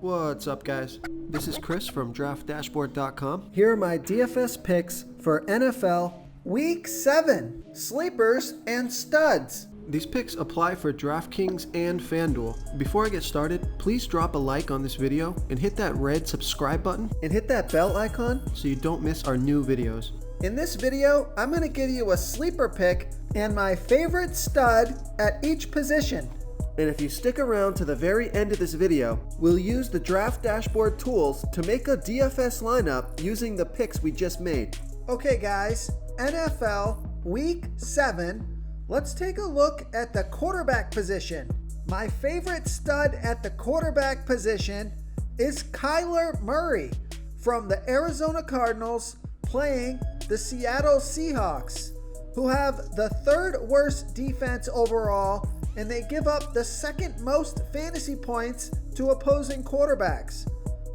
What's up, guys? This is Chris from DraftDashboard.com. Here are my DFS picks for NFL Week 7, sleepers and studs. These picks apply for DraftKings and FanDuel. Before I get started, please drop a like on this video and hit that red subscribe button And hit that bell icon so you don't miss our new videos. In this video, I'm going to give you a sleeper pick and my favorite stud at each position. And if you stick around to the very end of this video, we'll use the Draft Dashboard tools to make a DFS lineup using the picks we just made. Okay guys, NFL Week 7, let's take a look at the quarterback position. My favorite stud at the quarterback position is Kyler Murray from the Arizona Cardinals playing the Seattle Seahawks, who have the third worst defense overall, and they give up the second most fantasy points to opposing quarterbacks.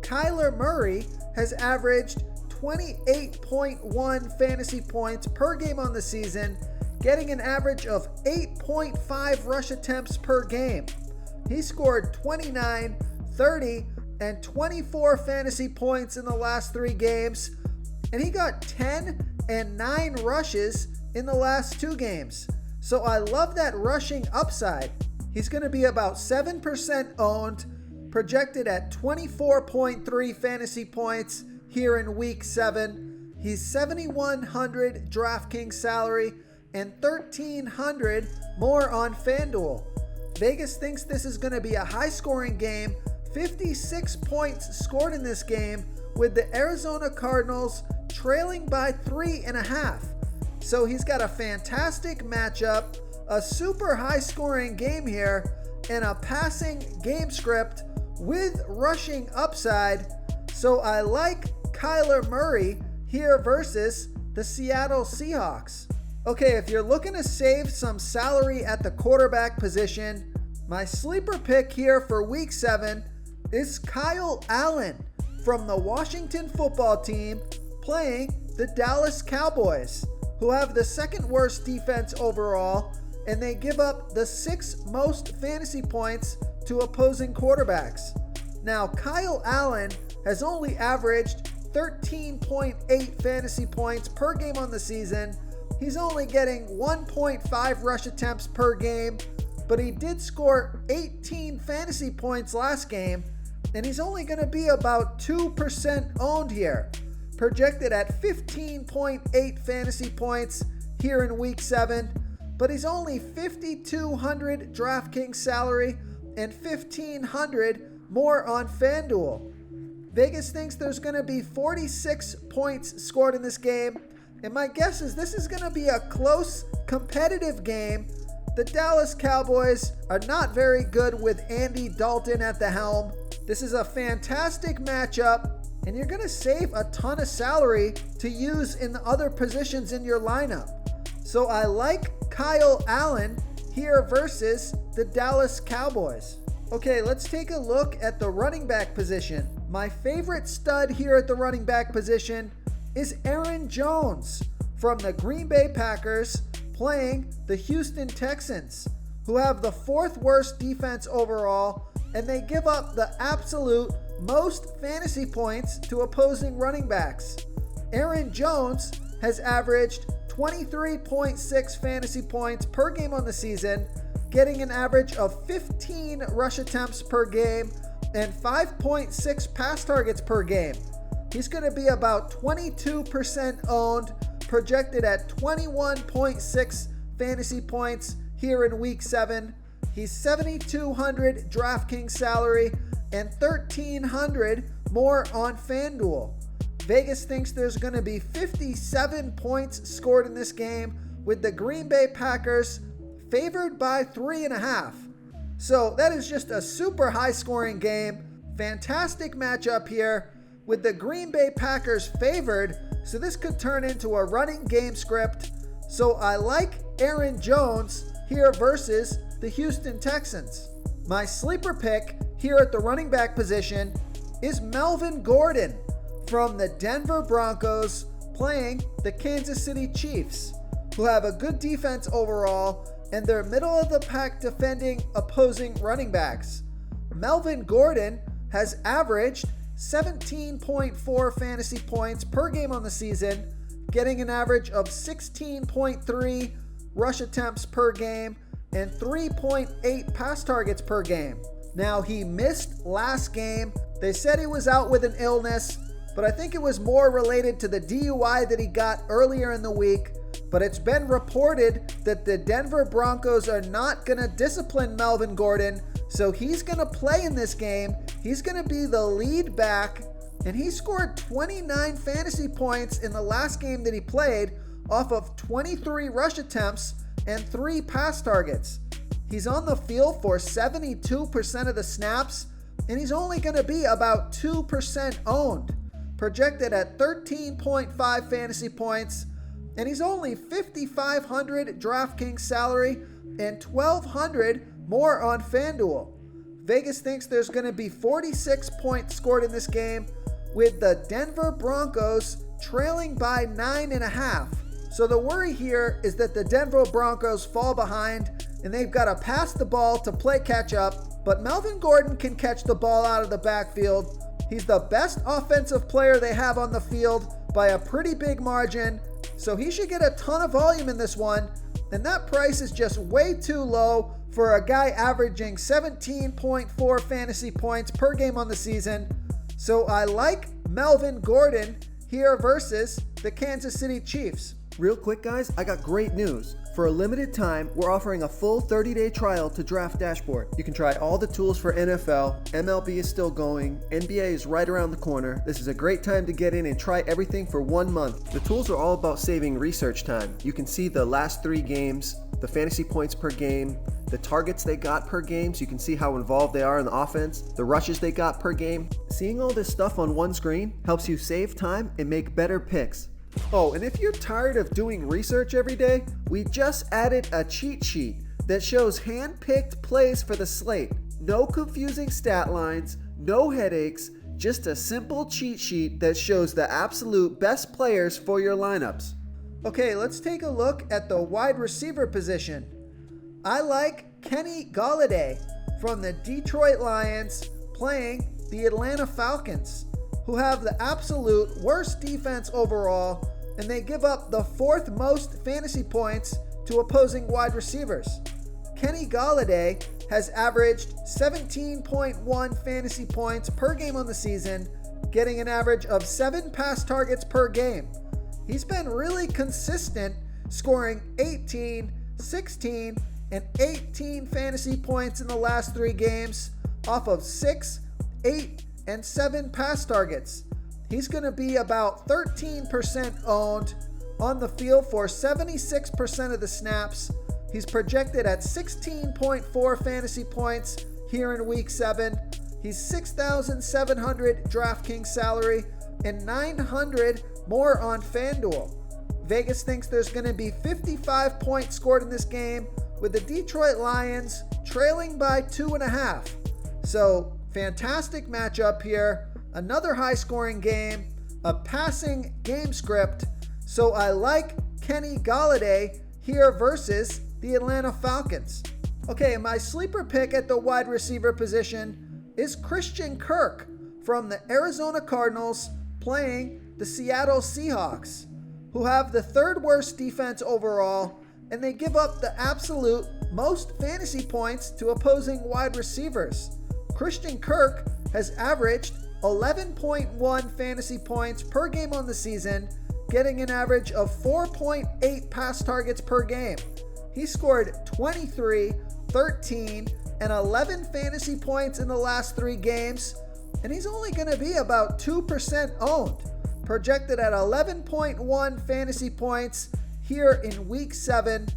Kyler Murray has averaged 28.1 fantasy points per game on the season, getting an average of 8.5 rush attempts per game. He scored 29, 30, and 24 fantasy points in the last 3 games, and he got 10 and 9 rushes in the last 2 games. So I love that rushing upside. He's going to be about 7% owned, projected at 24.3 fantasy points here in Week 7. He's $7,100 DraftKings salary and $1,300 more on FanDuel. Vegas thinks this is going to be a high-scoring game. 56 points scored in this game, with the Arizona Cardinals trailing by 3.5. So he's got a fantastic matchup, a super high-scoring game here, and a passing game script with rushing upside. So I like Kyler Murray here versus the Seattle Seahawks. Okay, if you're looking to save some salary at the quarterback position, my sleeper pick here for Week 7 is Kyle Allen from the Washington football team playing the Dallas Cowboys, who have the second worst defense overall, and they give up the 6th most fantasy points to opposing quarterbacks. Now, Kyle Allen has only averaged 13.8 fantasy points per game on the season. He's only getting 1.5 rush attempts per game, but he did score 18 fantasy points last game, and he's only going to be about 2% owned here, projected at 15.8 fantasy points here in Week 7, but he's only $5,200 DraftKings salary and $1,500 more on FanDuel. Vegas thinks there's going to be 46 points scored in this game, and my guess is this is going to be a close, competitive game. The Dallas Cowboys are not very good with Andy Dalton at the helm. This is a fantastic matchup, and you're going to save a ton of salary to use in the other positions in your lineup. So I like Kyle Allen here versus the Dallas Cowboys. Okay, let's take a look at the running back position. My favorite stud here at the running back position is Aaron Jones from the Green Bay Packers playing the Houston Texans, who have the 4th worst defense overall, and they give up the absolute most fantasy points to opposing running backs. Aaron Jones has averaged 23.6 fantasy points per game on the season, getting an average of 15 rush attempts per game and 5.6 pass targets per game. He's going to be about 22% owned, projected at 21.6 fantasy points here in Week 7. He's $7,200 DraftKings salary and $1,300 more on FanDuel. Vegas thinks there's going to be 57 points scored in this game, with the Green Bay Packers favored by 3.5. So that is just a super high scoring game. Fantastic matchup here with the Green Bay Packers favored. So this could turn into a running game script. So I like Aaron Jones here versus the Houston Texans. My sleeper pick here at the running back position is Melvin Gordon from the Denver Broncos playing the Kansas City Chiefs, who have a good defense overall, and they're middle of the pack defending opposing running backs. Melvin Gordon has averaged 17.4 fantasy points per game on the season, getting an average of 16.3 rush attempts per game and 3.8 pass targets per game. Now, he missed last game. They said he was out with an illness, but I think it was more related to the DUI that he got earlier in the week. But it's been reported that the Denver Broncos are not going to discipline Melvin Gordon, so he's going to play in this game. He's going to be the lead back, and he scored 29 fantasy points in the last game that he played off of 23 rush attempts and 3 pass targets. He's on the field for 72% of the snaps, and he's only going to be about 2% owned, projected at 13.5 fantasy points, and he's only $5,500 DraftKings salary and $1,200 more on FanDuel. Vegas thinks there's going to be 46 points scored in this game, with the Denver Broncos trailing by 9.5. So the worry here is that the Denver Broncos fall behind and they've got to pass the ball to play catch up, but Melvin Gordon can catch the ball out of the backfield. He's the best offensive player they have on the field by a pretty big margin, so he should get a ton of volume in this one, and that price is just way too low for a guy averaging 17.4 fantasy points per game on the season. So I like Melvin Gordon here versus the Kansas City Chiefs. Real quick, guys, I got great news. For a limited time, we're offering a full 30-day trial to Draft Dashboard. You can try all the tools for NFL, MLB is still going, NBA is right around the corner. This is a great time to get in and try everything for 1 month. The tools are all about saving research time. You can see the last 3 games, the fantasy points per game, the targets they got per game, so you can see how involved they are in the offense, the rushes they got per game. Seeing all this stuff on one screen helps you save time and make better picks. Oh, and if you're tired of doing research every day, we just added a cheat sheet that shows hand-picked plays for the slate. No confusing stat lines, no headaches, just a simple cheat sheet that shows the absolute best players for your lineups. Okay, let's take a look at the wide receiver position. I like Kenny Golladay from the Detroit Lions playing the Atlanta Falcons, who have the absolute worst defense overall, and they give up the 4th most fantasy points to opposing wide receivers. Kenny Golladay has averaged 17.1 fantasy points per game on the season, getting an average of 7 pass targets per game. He's been really consistent, scoring 18, 16, and 18 fantasy points in the last 3 games off of 6, 8, and 7 pass targets. He's going to be about 13% owned, on the field for 76% of the snaps. He's projected at 16.4 fantasy points here in week 7. He's $6,700 DraftKings salary and $900 more on FanDuel. Vegas thinks there's going to be 55 points scored in this game, with the Detroit Lions trailing by 2.5. So fantastic matchup here. Another high-scoring game, a passing game script. So I like Kenny Golladay here versus the Atlanta Falcons. Okay, my sleeper pick at the wide receiver position is Christian Kirk from the Arizona Cardinals playing the Seattle Seahawks, who have the 3rd worst defense overall, and they give up the absolute most fantasy points to opposing wide receivers. Christian Kirk has averaged 11.1 fantasy points per game on the season, getting an average of 4.8 pass targets per game. He scored 23, 13, and 11 fantasy points in the last 3 games, and he's only going to be about 2% owned, projected at 11.1 fantasy points here in week 7,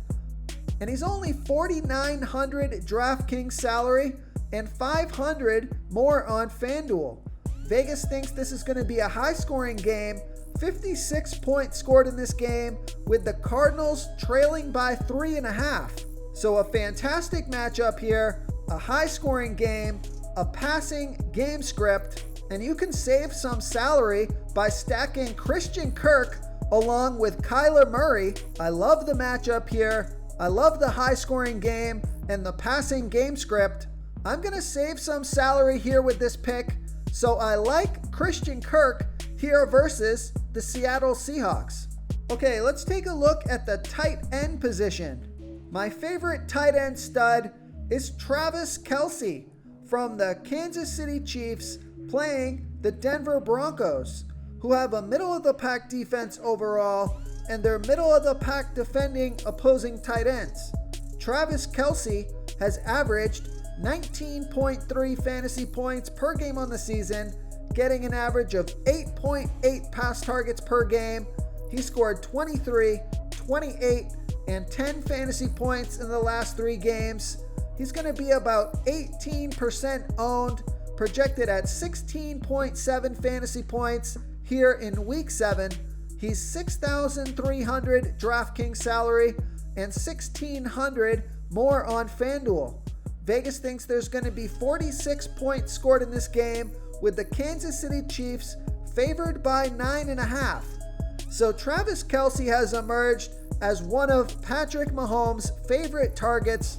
and he's only $4,900 DraftKings salary and $500 more on FanDuel. Vegas thinks this is going to be a high-scoring game. 56 points scored in this game, with the Cardinals trailing by 3.5. So a fantastic matchup here, a high-scoring game, a passing game script, and you can save some salary by stacking Christian Kirk along with Kyler Murray. I love the matchup here. I love the high-scoring game and the passing game script. I'm going to save some salary here with this pick. So I like Christian Kirk here versus the Seattle Seahawks. Okay, let's take a look at the tight end position. My favorite tight end stud is Travis Kelce from the Kansas City Chiefs playing the Denver Broncos, who have a middle-of-the-pack defense overall, and they're middle-of-the-pack defending opposing tight ends. Travis Kelce has averaged 19.3 fantasy points per game on the season, getting an average of 8.8 pass targets per game. He scored 23, 28, and 10 fantasy points in the last 3 games. He's going to be about 18% owned, projected at 16.7 fantasy points here in Week 7. He's $6,300 DraftKings salary and $1,600 more on FanDuel. Vegas thinks there's going to be 46 points scored in this game, with the Kansas City Chiefs favored by 9.5. So Travis Kelce has emerged as one of Patrick Mahomes' favorite targets,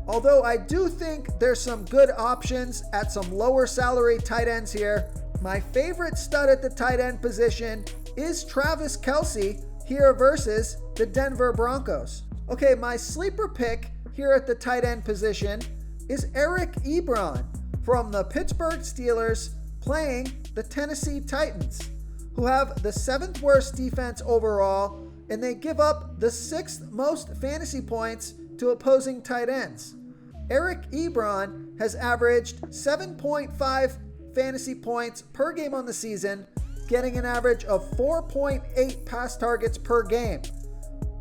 although I do think there's some good options at some lower salary tight ends here. My favorite stud at the tight end position is Travis Kelce here versus the Denver Broncos. Okay, my sleeper pick here at the tight end position is Eric Ebron from the Pittsburgh Steelers playing the Tennessee Titans, who have the 7th worst defense overall, and they give up the 6th most fantasy points to opposing tight ends. Eric Ebron has averaged 7.5 fantasy points per game on the season, getting an average of 4.8 pass targets per game.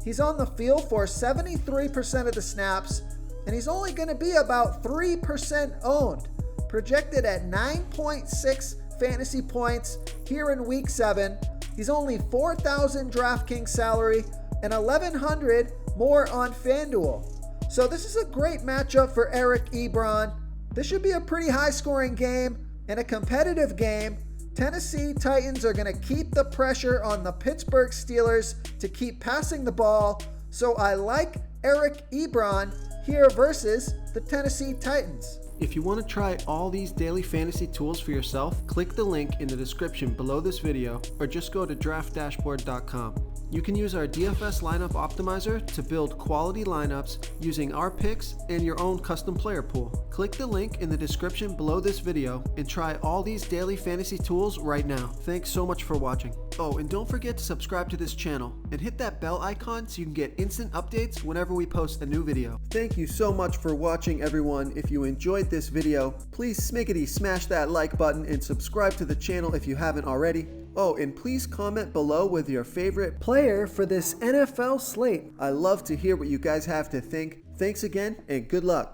He's on the field for 73% of the snaps, and he's only going to be about 3% owned, projected at 9.6 fantasy points here in Week 7. He's only $4,000 DraftKings salary and $1,100 more on FanDuel. So this is a great matchup for Eric Ebron. This should be a pretty high-scoring game and a competitive game. Tennessee Titans are going to keep the pressure on the Pittsburgh Steelers to keep passing the ball. So I like Eric Ebron here versus the Tennessee Titans. If you want to try all these daily fantasy tools for yourself, click the link in the description below this video or just go to draftdashboard.com. You can use our DFS lineup optimizer to build quality lineups using our picks and your own custom player pool. Click the link in the description below this video and try all these daily fantasy tools right now. Thanks so much for watching. Oh, and don't forget to subscribe to this channel and hit that bell icon so you can get instant updates whenever we post a new video. Thank you so much for watching, everyone. If you enjoyed this video, please smash that like button and subscribe to the channel if you haven't already. Oh, and please comment below with your favorite player for this NFL slate. I love to hear what you guys have to think. Thanks again, and good luck.